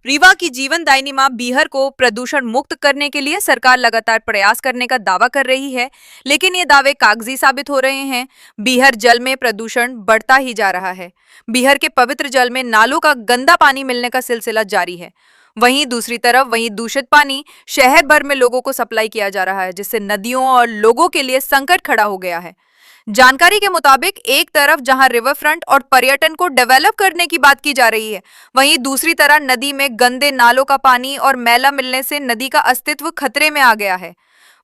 रीवा की जीवनदायिनी मां बीहर को प्रदूषण मुक्त करने के लिए सरकार लगातार प्रयास करने का दावा कर रही है, लेकिन ये दावे कागजी साबित हो रहे हैं। बीहर जल में प्रदूषण बढ़ता ही जा रहा है। बीहर के पवित्र जल में नालों का गंदा पानी मिलने का सिलसिला जारी है। वहीं दूसरी तरफ दूषित पानी शहर भर में लोगों को सप्लाई किया जा रहा है, जिससे नदियों और लोगों के लिए संकट खड़ा हो गया है। जानकारी के मुताबिक एक तरफ जहां रिवर फ्रंट और पर्यटन को डेवलप करने की बात की जा रही है, वहीं दूसरी तरफ नदी में गंदे नालों का पानी और मैला मिलने से नदी का अस्तित्व खतरे में आ गया है।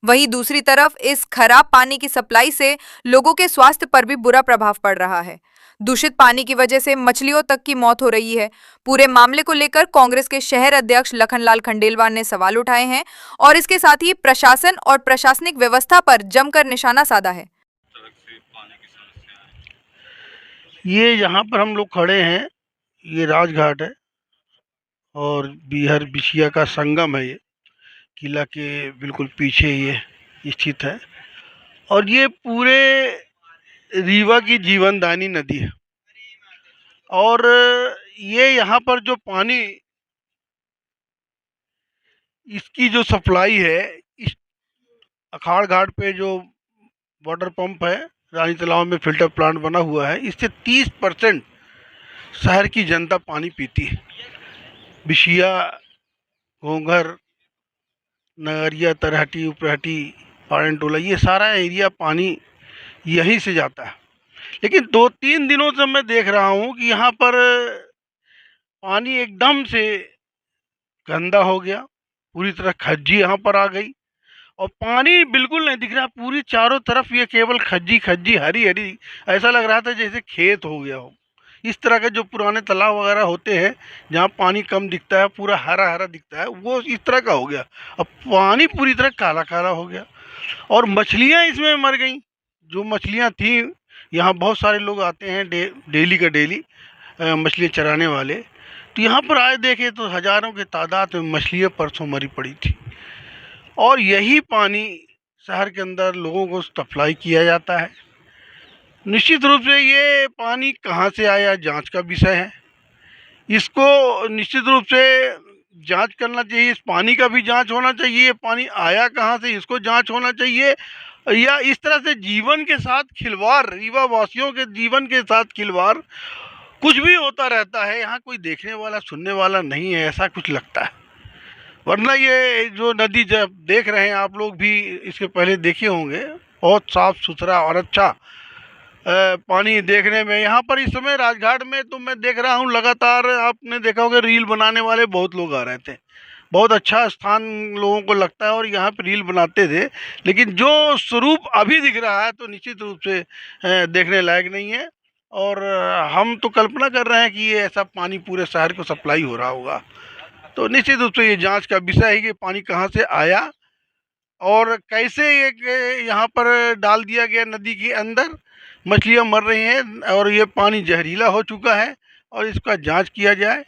वहीं दूसरी तरफ इस खराब पानी की सप्लाई से लोगों के स्वास्थ्य पर भी बुरा प्रभाव पड़ रहा है। दूषित पानी की वजह से मछलियों तक की मौत हो रही है। पूरे मामले को लेकर कांग्रेस के शहर अध्यक्ष लखनलाल खंडेलवाल ने सवाल उठाए हैं और इसके साथ ही प्रशासन और प्रशासनिक व्यवस्था पर जमकर निशाना साधा है। ये यहाँ पर हम लोग खड़े हैं, ये राजघाट है और बीहर बिछिया का संगम है। ये किला के बिल्कुल पीछे ये स्थित है और ये पूरे रीवा की जीवनदानी नदी है। और ये यहाँ पर जो पानी, इसकी जो सप्लाई है, इस अखाड़ घाट पे जो वाटर पंप है, रानी तालाब में फिल्टर प्लांट बना हुआ है, इससे 30% शहर की जनता पानी पीती है। बिछिया, घोंघर, नगरिया, तरहटी, उपरहटी, पाड़न टोला, ये सारा एरिया पानी यहीं से जाता है। लेकिन 2-3 दिनों से मैं देख रहा हूँ कि यहाँ पर पानी एकदम से गंदा हो गया, पूरी तरह खज्जी यहाँ पर आ गई और पानी बिल्कुल नहीं दिख रहा। पूरी चारों तरफ ये केवल खज्जी खज्जी, हरी हरी, ऐसा लग रहा था जैसे खेत हो गया हो। इस तरह के जो पुराने तालाब वगैरह होते हैं जहाँ पानी कम दिखता है, पूरा हरा हरा दिखता है, वो इस तरह का हो गया। अब पानी पूरी तरह काला काला हो गया और मछलियाँ इसमें मर गई। जो मछलियाँ थी, यहाँ बहुत सारे लोग आते हैं डेली का डेली मछलियाँ चराने वाले, तो यहाँ पर आए देखे तो हज़ारों की तादाद में मछलियाँ परसों मरी पड़ी थी। और यही पानी शहर के अंदर लोगों को सप्लाई किया जाता है। निश्चित रूप से ये पानी कहाँ से आया, जांच का विषय है। इसको निश्चित रूप से जांच करना चाहिए। इस पानी का भी जांच होना चाहिए, ये पानी आया कहाँ से, इसको जांच होना चाहिए। या इस तरह से जीवन के साथ खिलवाड़, रीवा वासियों के जीवन के साथ खिलवाड़ कुछ भी होता रहता है। यहाँ कोई देखने वाला सुनने वाला नहीं है, ऐसा कुछ लगता है। वरना ये जो नदी जब देख रहे हैं, आप लोग भी इसके पहले देखे होंगे, बहुत साफ सुथरा और अच्छा पानी देखने में। यहाँ पर इस समय राजघाट में तो मैं देख रहा हूँ लगातार, आपने देखा होगा रील बनाने वाले बहुत लोग आ रहे थे। बहुत अच्छा स्थान लोगों को लगता है और यहाँ पे रील बनाते थे। लेकिन जो स्वरूप अभी दिख रहा है तो निश्चित रूप से देखने लायक नहीं है। और हम तो कल्पना कर रहे हैं कि ये ऐसा पानी पूरे शहर को सप्लाई हो रहा होगा। तो निश्चित रूप से ये जांच का विषय है कि पानी कहाँ से आया और कैसे ये यहाँ पर डाल दिया गया नदी के अंदर। मछलियाँ मर रही हैं और ये पानी जहरीला हो चुका है और इसका जांच किया जाए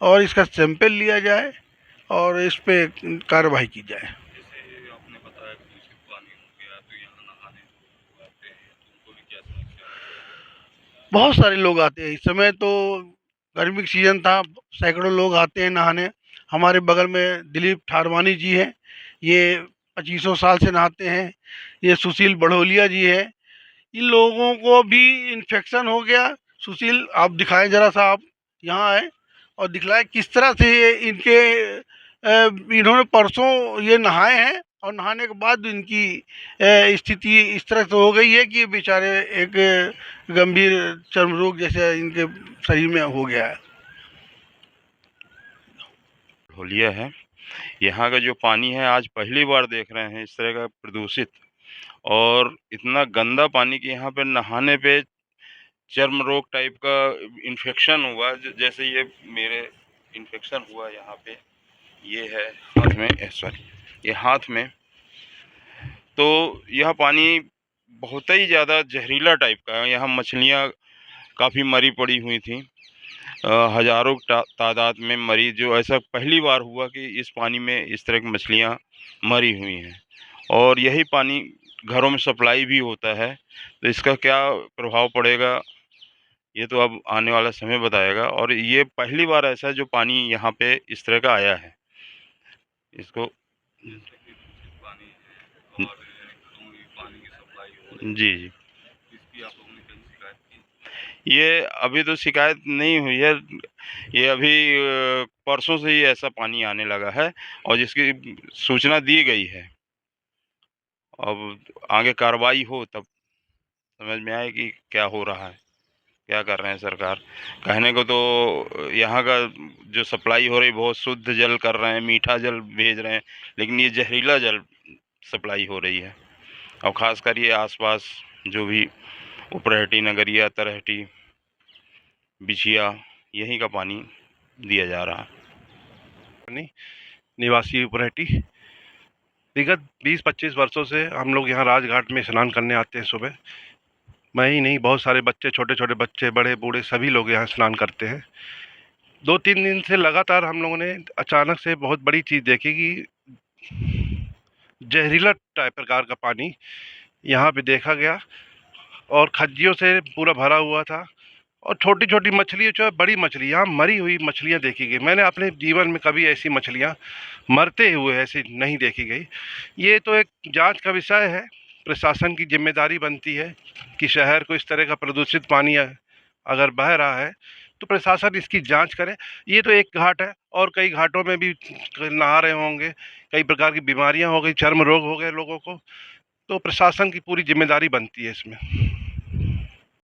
और इसका सैंपल लिया जाए और इस पे कार्रवाई की जाए। जैसे आपने बताया कि दूषित पानी हो गया, तो यहाँ नहाने जो लोग आते हैं तो उनको भी क्या समस्या है? बहुत सारे लोग आते हैं। इस समय तो गर्मी का सीज़न था, सैकड़ों लोग आते हैं नहाने। हमारे बगल में दिलीप ठारवानी जी हैं, ये 2500 साल से नहाते हैं। ये सुशील बढ़ोलिया जी है, इन लोगों को भी इन्फेक्शन हो गया। सुशील, आप दिखाएं ज़रा सा, आप यहाँ आए और दिखलाएं किस तरह से ये इनके इन्होंने परसों ये नहाए हैं और नहाने के बाद इनकी स्थिति इस तरह से हो गई है कि बेचारे एक गंभीर चर्म रोग जैसे इनके शरीर में हो गया है। ढोलिया है। यहाँ का जो पानी है, आज पहली बार देख रहे हैं इस तरह का प्रदूषित और इतना गंदा पानी कि यहाँ पे नहाने पे चर्म रोग टाइप का इन्फेक्शन हुआ। जैसे ये मेरे इन्फेक्शन हुआ यहाँ पे, ये है हाथ में, सॉरी, ये हाथ में। तो यह पानी बहुत ही ज़्यादा जहरीला टाइप का है। यहाँ मछलियाँ काफ़ी मरी पड़ी हुई थी, हज़ारों तादाद में मरी। जो ऐसा पहली बार हुआ कि इस पानी में इस तरह की मछलियाँ मरी हुई हैं और यही पानी घरों में सप्लाई भी होता है। तो इसका क्या प्रभाव पड़ेगा ये तो अब आने वाला समय बताएगा। और ये पहली बार ऐसा है जो पानी यहाँ पे इस तरह का आया है। इसको जी, जी। ये अभी तो शिकायत नहीं हुई है। ये अभी परसों से ही ऐसा पानी आने लगा है और जिसकी सूचना दी गई है। अब आगे कार्रवाई हो तब समझ में आए कि क्या हो रहा है, क्या कर रहे हैं सरकार। कहने को तो यहाँ का जो सप्लाई हो रही बहुत शुद्ध जल कर रहे हैं, मीठा जल भेज रहे हैं, लेकिन ये जहरीला जल सप्लाई हो रही है। और ख़ासकर ये आस-पास जो भी उपरहटी, नगरिया, तरहटी, बिछिया यहीं का पानी दिया जा रहा है। निवासी उपरहटी। विगत 20-25 वर्षों से हम लोग यहाँ राजघाट में स्नान करने आते हैं सुबह। मैं ही नहीं, बहुत सारे बच्चे, छोटे-छोटे बच्चे, बड़े बूढ़े सभी लोग यहाँ स्नान करते हैं। 2-3 दिन से लगातार हम लोगों ने अचानक से बहुत बड़ी चीज़ देखी कि जहरीला टाइप प्रकार का पानी यहाँ पे देखा गया और खज्जियों से पूरा भरा हुआ था और छोटी-छोटी मछली जो है, बड़ी मछली, यहाँ मरी हुई मछलियाँ देखी गई। मैंने अपने जीवन में कभी ऐसी मछलियाँ मरते हुए ऐसी नहीं देखी गई। ये तो एक जांच का विषय है। प्रशासन की जिम्मेदारी बनती है कि शहर को इस तरह का प्रदूषित पानी अगर बह रहा है तो प्रशासन इसकी जांच करे। ये तो एक घाट है और कई घाटों में भी नहा रहे होंगे, कई प्रकार की बीमारियाँ हो गई, चर्म रोग हो गए लोगों को, तो प्रशासन की पूरी जिम्मेदारी बनती है इसमें।